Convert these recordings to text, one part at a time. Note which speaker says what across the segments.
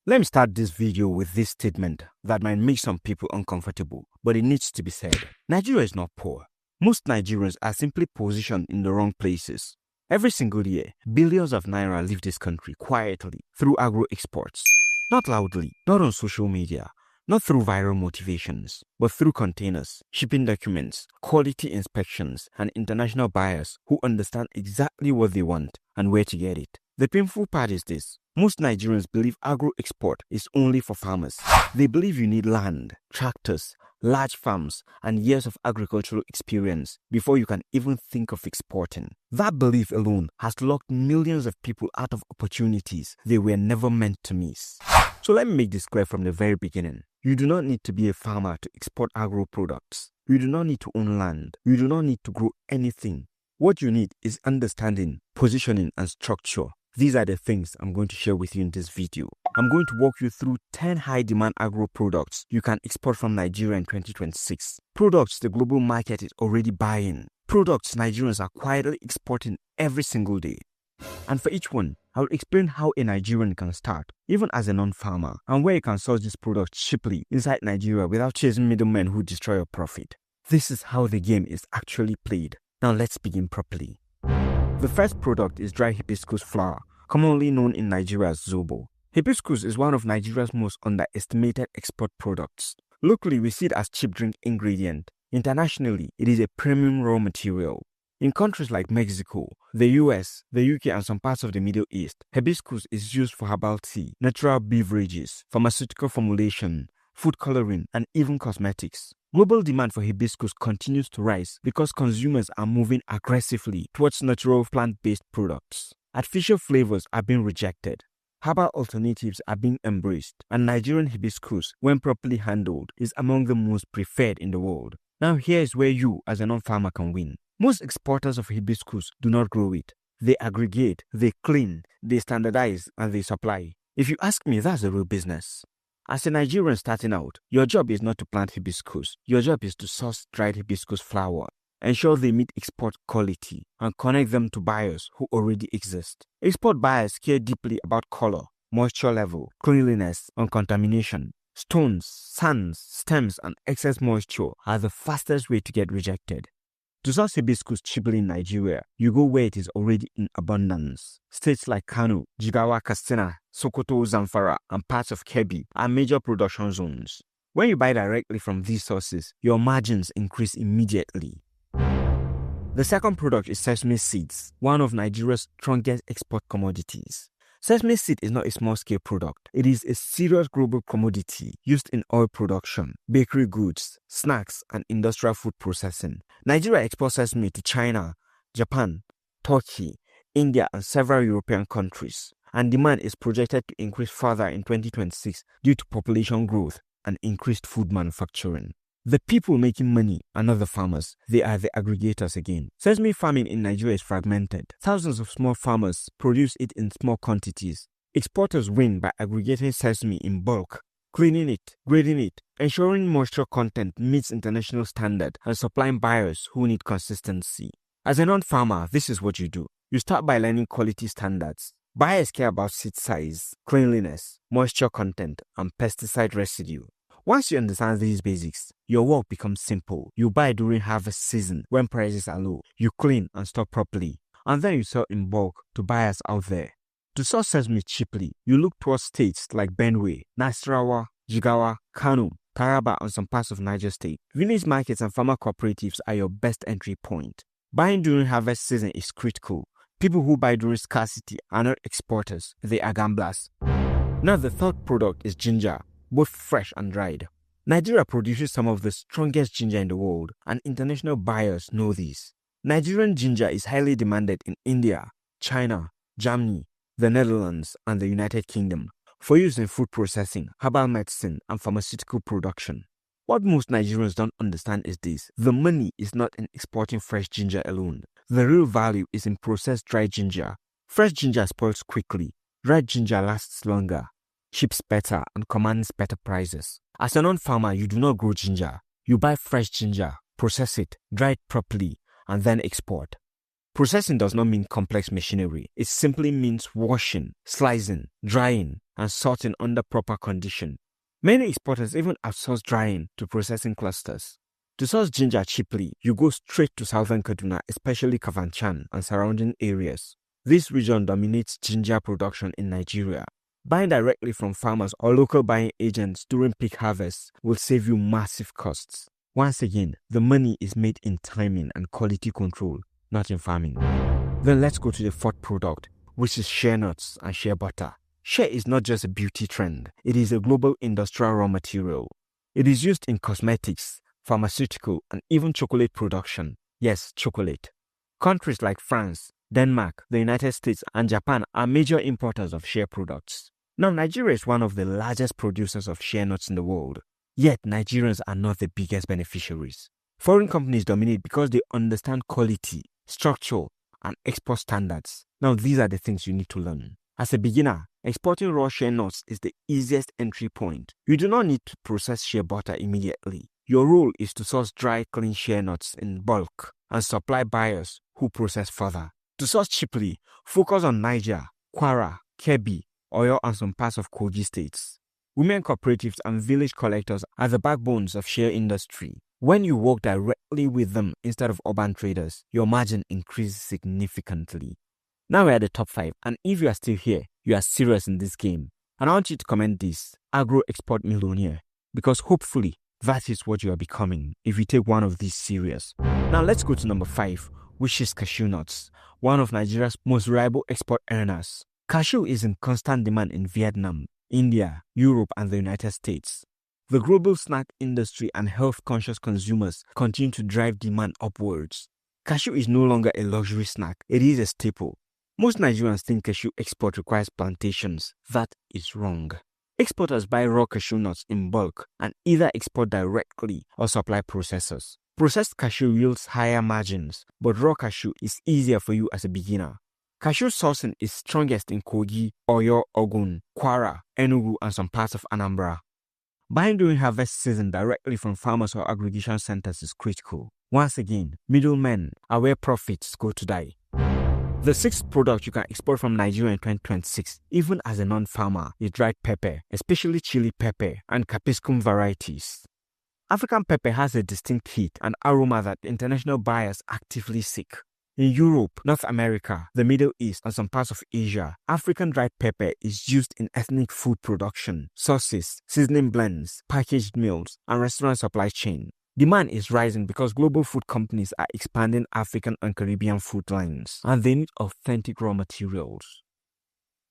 Speaker 1: Let me start this video with this statement that might make some people uncomfortable, but it needs to be said. Nigeria is not poor. Most Nigerians are simply positioned in the wrong places. Every single year, billions of naira leave this country quietly through agro exports. Not loudly, not on social media, not through viral motivations, but through containers, shipping documents, quality inspections, and international buyers who understand exactly what they want and where to get it. The painful part is this. Most Nigerians believe agro-export is only for farmers. They believe you need land, tractors, large farms, and years of agricultural experience before you can even think of exporting. That belief alone has locked millions of people out of opportunities they were never meant to miss. So let me make this clear from the very beginning. You do not need to be a farmer to export agro products. You do not need to own land. You do not need to grow anything. What you need is understanding, positioning, and structure. These are the things I'm going to share with you in this video. I'm going to walk you through 10 high-demand agro products you can export from Nigeria in 2026. Products the global market is already buying. Products Nigerians are quietly exporting every single day. And for each one, I will explain how a Nigerian can start, even as a non-farmer, and where you can source these products cheaply inside Nigeria without chasing middlemen who destroy your profit. This is how the game is actually played. Now let's begin properly. The first product is dry hibiscus flower, commonly known in Nigeria as zobo. Hibiscus is one of Nigeria's most underestimated export products. Locally, we see it as cheap drink ingredient. Internationally, it is a premium raw material. In countries like Mexico, the US, the UK, and some parts of the Middle East, hibiscus is used for herbal tea, natural beverages, pharmaceutical formulation, food coloring, and even cosmetics. Global demand for hibiscus continues to rise because consumers are moving aggressively towards natural plant-based products. Artificial flavors are being rejected. Herbal alternatives are being embraced, and Nigerian hibiscus, when properly handled, is among the most preferred in the world. Now here is where you, as a non-farmer, can win. Most exporters of hibiscus do not grow it. They aggregate, they clean, they standardize, and they supply. If you ask me, that's a real business. As a Nigerian starting out, your job is not to plant hibiscus. Your job is to source dried hibiscus flower, ensure they meet export quality, and connect them to buyers who already exist. Export buyers care deeply about color, moisture level, cleanliness, and contamination. Stones, sands, stems, and excess moisture are the fastest way to get rejected. To source hibiscus cheaply in Nigeria, you go where it is already in abundance. States like Kano, Jigawa, Katsina, Sokoto, Zamfara, and parts of Kebbi are major production zones. When you buy directly from these sources, your margins increase immediately. The second product is sesame seeds, one of Nigeria's strongest export commodities. Sesame seed is not a small-scale product. It is a serious global commodity used in oil production, bakery goods, snacks, and industrial food processing. Nigeria exports sesame to China, Japan, Turkey, India, and several European countries, and demand is projected to increase further in 2026 due to population growth and increased food manufacturing. The people making money are not the farmers, they are the aggregators again. Sesame farming in Nigeria is fragmented. Thousands of small farmers produce it in small quantities. Exporters win by aggregating sesame in bulk, cleaning it, grading it, ensuring moisture content meets international standard, and supplying buyers who need consistency. As a non-farmer, this is what you do. You start by learning quality standards. Buyers care about seed size, cleanliness, moisture content, and pesticide residue. Once you understand these basics, your work becomes simple. You buy during harvest season when prices are low. You clean and store properly, and then you sell in bulk to buyers out there. To source sesame cheaply, you look towards states like Benue, Nasarawa, Jigawa, Kano, Taraba, and some parts of Niger State. Village markets and farmer cooperatives are your best entry point. Buying during harvest season is critical. People who buy during scarcity are not exporters, they are gamblers. Now the third product is ginger, both fresh and dried. Nigeria produces some of the strongest ginger in the world, and international buyers know this. Nigerian ginger is highly demanded in India, China, Germany, the Netherlands, and the United Kingdom for use in food processing, herbal medicine, and pharmaceutical production. What most Nigerians don't understand is this: the money is not in exporting fresh ginger alone. The real value is in processed dried ginger. Fresh ginger spoils quickly, dried ginger lasts longer, ships better, and commands better prices. As a non-farmer, you do not grow ginger. You buy fresh ginger, process it, dry it properly, and then export. Processing does not mean complex machinery. It simply means washing, slicing, drying, and sorting under proper condition. Many exporters even outsource drying to processing clusters. To source ginger cheaply, you go straight to southern Kaduna, especially Kafanchan and surrounding areas. This region dominates ginger production in Nigeria. Buying directly from farmers or local buying agents during peak harvest will save you massive costs. Once again, the money is made in timing and quality control, not in farming. Then let's go to the fourth product, which is shea nuts and shea butter. Shea is not just a beauty trend, it is a global industrial raw material. It is used in cosmetics, pharmaceutical, and even chocolate production. Yes, chocolate. Countries like France, Denmark, the United States, and Japan are major importers of shea products. Now, Nigeria is one of the largest producers of shea nuts in the world. Yet, Nigerians are not the biggest beneficiaries. Foreign companies dominate because they understand quality, structure, and export standards. Now, these are the things you need to learn. As a beginner, exporting raw shea nuts is the easiest entry point. You do not need to process shea butter immediately. Your role is to source dry, clean shea nuts in bulk and supply buyers who process further. To source cheaply, focus on Niger, Kwara, Kebbi, Oyo, and some parts of Kogi states. Women cooperatives and village collectors are the backbones of shea industry. When you work directly with them instead of urban traders, your margin increases significantly. Now we're at the top 5, and if you are still here, you are serious in this game. And I want you to comment this, Agro Export Millionaire, because hopefully that is what you are becoming if you take one of these serious. Now let's go to number 5, which is cashew nuts, one of Nigeria's most reliable export earners. Cashew is in constant demand in Vietnam, India, Europe, and the United States. The global snack industry and health-conscious consumers continue to drive demand upwards. Cashew is no longer a luxury snack, it is a staple. Most Nigerians think cashew export requires plantations. That is wrong. Exporters buy raw cashew nuts in bulk and either export directly or supply processors. Processed cashew yields higher margins, but raw cashew is easier for you as a beginner. Cashew sourcing is strongest in Kogi, Oyo, Ogun, Kwara, Enugu, and some parts of Anambra. Buying during harvest season directly from farmers or aggregation centers is critical. Once again, middlemen are where profits go to die. The sixth product you can export from Nigeria in 2026, even as a non-farmer, is dried pepper, especially chili pepper and capsicum varieties. African pepper has a distinct heat and aroma that international buyers actively seek. In Europe, North America, the Middle East, and some parts of Asia, African dried pepper is used in ethnic food production, sauces, seasoning blends, packaged meals, and restaurant supply chain. Demand is rising because global food companies are expanding African and Caribbean food lines, and they need authentic raw materials.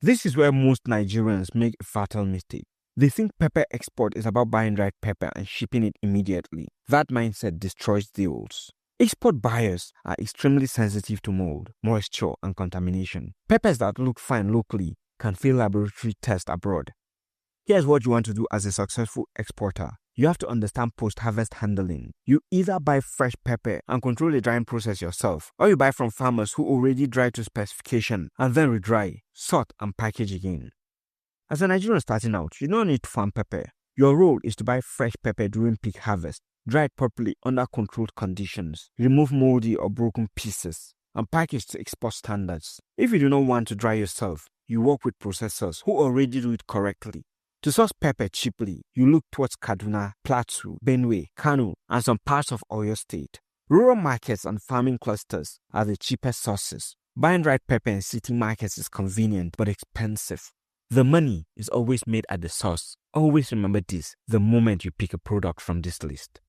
Speaker 1: This is where most Nigerians make a fatal mistake. They think pepper export is about buying dried pepper and shipping it immediately. That mindset destroys deals. Export buyers are extremely sensitive to mold, moisture, and contamination. Peppers that look fine locally can fail laboratory tests abroad. Here's what you want to do as a successful exporter. You have to understand post-harvest handling. You either buy fresh pepper and control the drying process yourself, or you buy from farmers who already dry to specification and then re-dry, sort, and package again. As a Nigerian starting out, you don't need to farm pepper. Your role is to buy fresh pepper during peak harvest, dry it properly under controlled conditions, remove moldy or broken pieces, and package to export standards. If you do not want to dry yourself, you work with processors who already do it correctly. To source pepper cheaply, you look towards Kaduna, Plateau, Benue, Kano, and some parts of Oyo State. Rural markets and farming clusters are the cheapest sources. Buying dried pepper in city markets is convenient but expensive. The money is always made at the source. Always remember this the moment you pick a product from this list.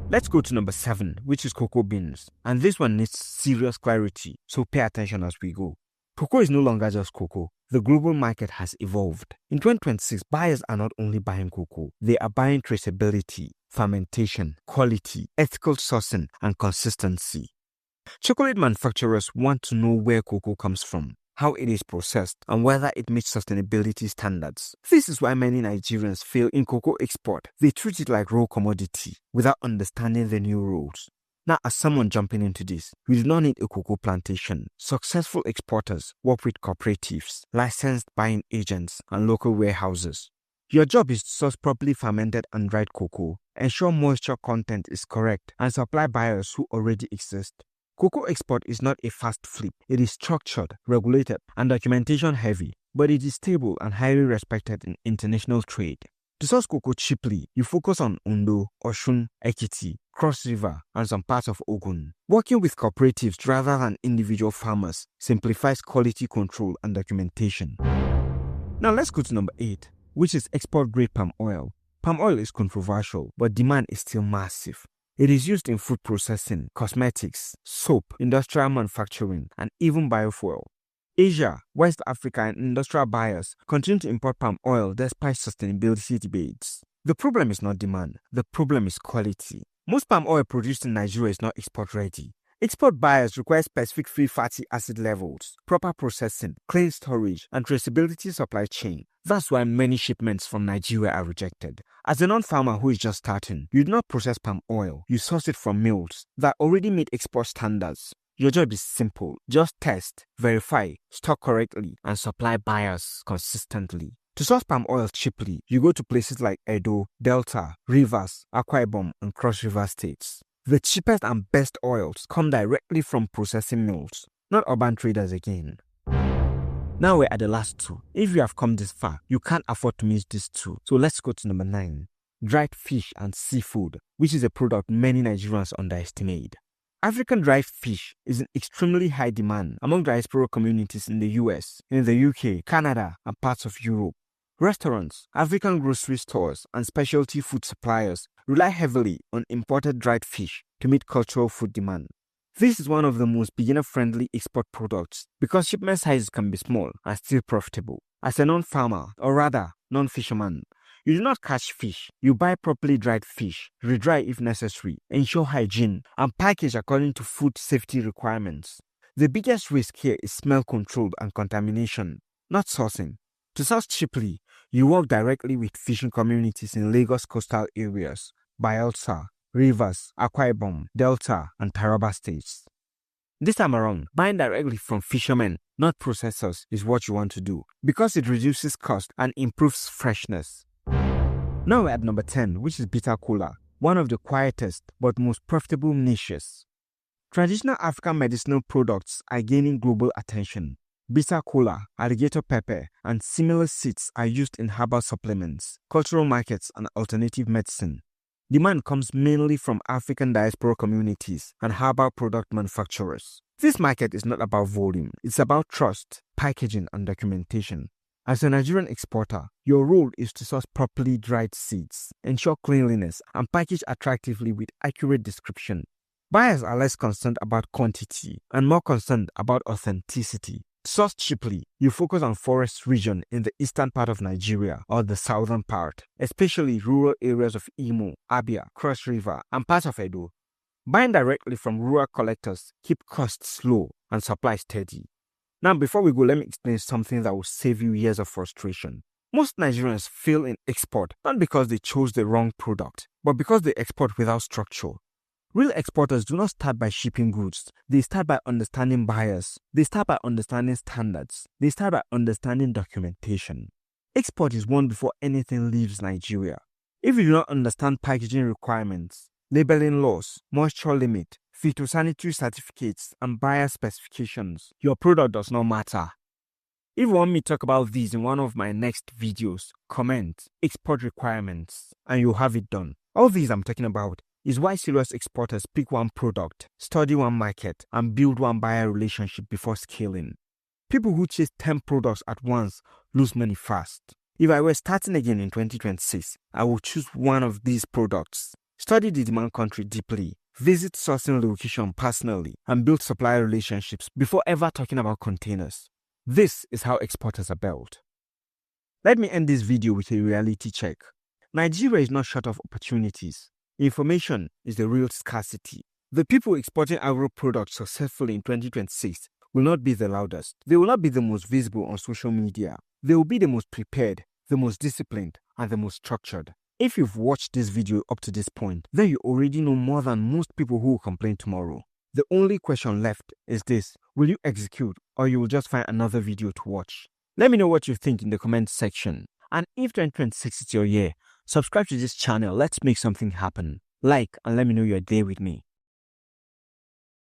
Speaker 1: Let's go to number 7, which is cocoa beans. And this one needs serious clarity, so pay attention as we go. Cocoa is no longer just cocoa. The global market has evolved. In 2026, buyers are not only buying cocoa, they are buying traceability, fermentation, quality, ethical sourcing, and consistency. Chocolate manufacturers want to know where cocoa comes from, how it is processed, and whether it meets sustainability standards. This is why many Nigerians fail in cocoa export. They treat it like raw commodity without understanding the new rules. Now, as someone jumping into this, we do not need a cocoa plantation. Successful exporters work with cooperatives, licensed buying agents, and local warehouses. Your job is to source properly fermented and dried cocoa, ensure moisture content is correct, and supply buyers who already exist. Cocoa export is not a fast flip. It is structured, regulated, and documentation heavy, but it is stable and highly respected in international trade. To source cocoa cheaply, you focus on Ondo, Osun, Ekiti, Cross River, and some parts of Ogun. Working with cooperatives rather than individual farmers simplifies quality control and documentation. Now let's go to number 8, which is export grade palm oil. Palm oil is controversial, but demand is still massive. It is used in food processing, cosmetics, soap, industrial manufacturing, and even biofuel. Asia, West Africa, and industrial buyers continue to import palm oil despite sustainability debates. The problem is not demand, the problem is quality. Most palm oil produced in Nigeria is not export ready. Export buyers require specific free fatty acid levels, proper processing, clean storage, and traceability supply chain. That's why many shipments from Nigeria are rejected. As a non-farmer who is just starting, you do not process palm oil, you source it from mills that already meet export standards. Your job is simple. Just test, verify, stock correctly, and supply buyers consistently. To source palm oil cheaply, you go to places like Edo, Delta, Rivers, Akwa Ibom, and Cross River states. The cheapest and best oils come directly from processing mills, not urban traders again. Now we're at the last two. If you have come this far, you can't afford to miss these two. So let's go to number 9. Dried fish and seafood, which is a product many Nigerians underestimate. African dried fish is in extremely high demand among diaspora communities in the US, in the UK, Canada, and parts of Europe. Restaurants, African grocery stores, and specialty food suppliers rely heavily on imported dried fish to meet cultural food demand. This is one of the most beginner-friendly export products because shipment sizes can be small and still profitable. As a non-farmer, or rather, non-fisherman, you do not catch fish. You buy properly dried fish, re-dry if necessary, ensure hygiene, and package according to food safety requirements. The biggest risk here is smell control and contamination, not sourcing. To source cheaply, you work directly with fishing communities in Lagos coastal areas, Bayelsa, Rivers, Akwa Ibom, Delta, and Taraba states. This time around, buying directly from fishermen, not processors, is what you want to do because it reduces cost and improves freshness. Now we're at number 10, which is bitter kola, one of the quietest but most profitable niches. Traditional African medicinal products are gaining global attention. Bitter kola, alligator pepper, and similar seeds are used in herbal supplements, cultural markets, and alternative medicine. Demand comes mainly from African diaspora communities and herbal product manufacturers. This market is not about volume, it's about trust, packaging, and documentation. As a Nigerian exporter, your role is to source properly dried seeds, ensure cleanliness, and package attractively with accurate description. Buyers are less concerned about quantity and more concerned about authenticity. To source cheaply, you focus on forest region in the eastern part of Nigeria or the southern part, especially rural areas of Imo, Abia, Cross River, and parts of Edo. Buying directly from rural collectors keep costs low and supply steady. Now, before we go, let me explain something that will save you years of frustration. Most Nigerians fail in export not because they chose the wrong product, but because they export without structure. Real exporters do not start by shipping goods. They start by understanding buyers. They start by understanding standards. They start by understanding documentation. Export is won before anything leaves Nigeria. If you do not understand packaging requirements, labeling laws, moisture limit, phytosanitary certificates, and buyer specifications, your product does not matter. If you want me to talk about these in one of my next videos, comment export requirements and you'll have it done. All these I'm talking about is why serious exporters pick one product, study one market, and build one buyer relationship before scaling. People who chase 10 products at once lose money fast. If I were starting again in 2026, I would choose one of these products, study the demand country deeply, visit sourcing location personally, and build supplier relationships before ever talking about containers. This is how exporters are built. Let me end this video with a reality check. Nigeria is not short of opportunities. Information is the real scarcity. The people exporting agro products successfully in 2026 will not be the loudest. They will not be the most visible on social media. They will be the most prepared, the most disciplined, and the most structured. If you've watched this video up to this point, then you already know more than most people who will complain tomorrow. The only question left is this: will you execute, or you will just find another video to watch? Let me know what you think in the comment section. And if 2026 is your year, subscribe to this channel. Let's make something happen. Like and let me know you're there with me.